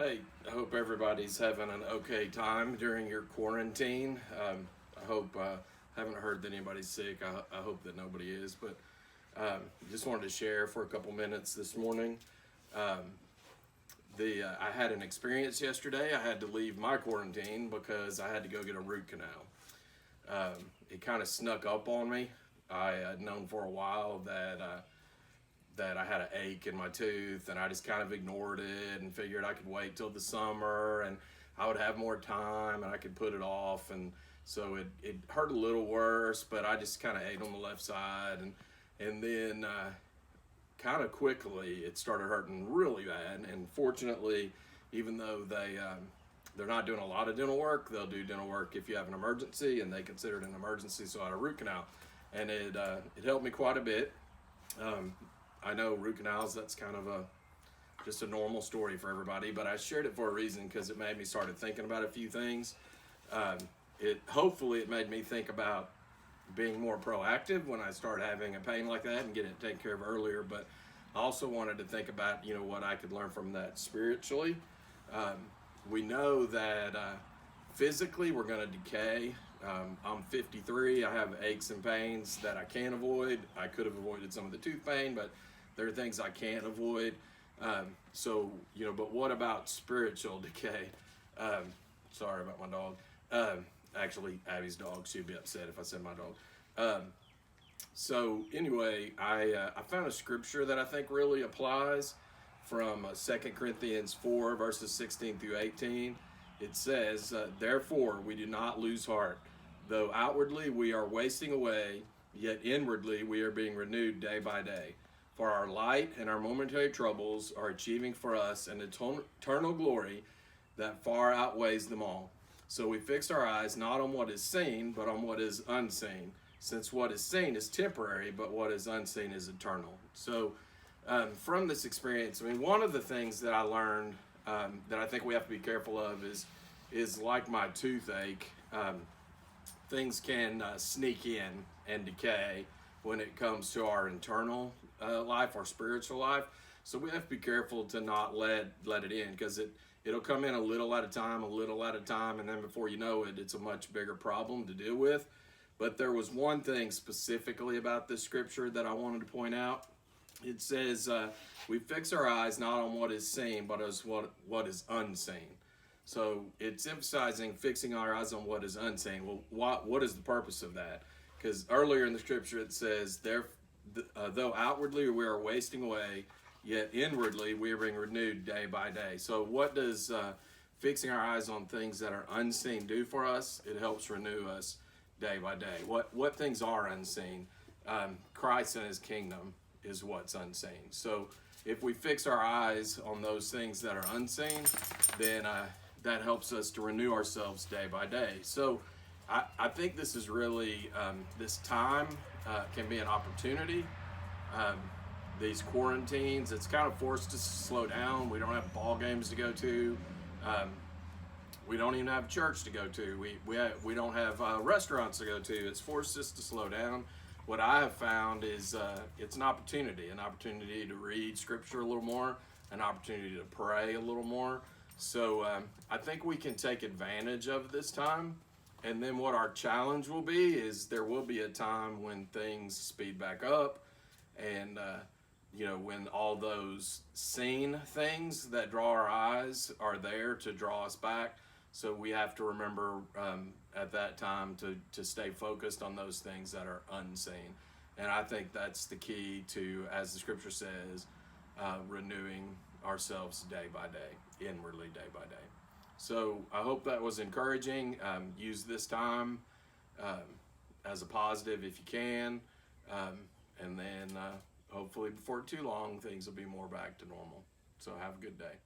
Hey, I hope everybody's having an okay time during your quarantine. I hope haven't heard that anybody's sick. I hope that nobody is, but just wanted to share for a couple minutes this morning. Um, I had an experience yesterday. I had to leave my quarantine because I had to go get a root canal. It kind of snuck up on me. I had known for a while that I had an ache in my tooth, and I just kind of ignored it and figured I could wait till the summer and I would have more time and I could put it off. And so it hurt a little worse, but I just kind of ate on the left side, and then kind of quickly it started hurting really bad. And fortunately, even though they're not doing a lot of dental work, they'll do dental work if you have an emergency, and they consider it an emergency. So I had a root canal, and it helped me quite a bit. Um, I know root canals, that's kind of just a normal story for everybody, but I shared it for a reason because it made me started thinking about a few things. Um, hopefully it made me think about being more proactive when I start having a pain like that and getting it taken care of earlier. But I also wanted to think about what I could learn from that spiritually. Um, we know that physically we're going to decay. I'm 53. I have aches and pains that I can't avoid. I could have avoided some of the tooth pain, but there are things I can't avoid. But what about spiritual decay? Sorry about my dog. Actually, Abby's dog. She'd be upset if I said my dog. I found a scripture that I think really applies from 2 Corinthians 4, verses 16 through 18. It says, "Therefore we do not lose heart. Though outwardly we are wasting away, yet inwardly we are being renewed day by day. For our light and our momentary troubles are achieving for us an eternal glory that far outweighs them all. So we fix our eyes not on what is seen, but on what is unseen. Since what is seen is temporary, but what is unseen is eternal." So from this experience, one of the things that I learned that I think we have to be careful of is like my toothache. Things can sneak in and decay when it comes to our internal life, our spiritual life. So we have to be careful to not let it in, because it'll come in a little at a time, and then before you know it, it's a much bigger problem to deal with. But there was one thing specifically about this scripture that I wanted to point out. It says, we fix our eyes not on what is seen, but as what is unseen. So it's emphasizing fixing our eyes on what is unseen. Well, what is the purpose of that? Because earlier in the scripture it says, though outwardly we are wasting away, yet inwardly we are being renewed day by day. So what does fixing our eyes on things that are unseen do for us? It helps renew us day by day. What things are unseen? Christ and his kingdom is what's unseen. So if we fix our eyes on those things that are unseen, then that helps us to renew ourselves day by day. So I think this is really, this time can be an opportunity. These quarantines, it's kind of forced us to slow down. We don't have ball games to go to. We don't even have church to go to. We don't have restaurants to go to. It's forced us to slow down. What I have found is it's an opportunity to read scripture a little more, an opportunity to pray a little more. So I think we can take advantage of this time. And then what our challenge will be is there will be a time when things speed back up, and when all those seen things that draw our eyes are there to draw us back. So we have to remember at that time to stay focused on those things that are unseen. And I think that's the key to, as the scripture says, renewing ourselves day by day, inwardly day by day. So I hope that was encouraging. Use this time as a positive if you can. And then hopefully before too long, things will be more back to normal. So have a good day.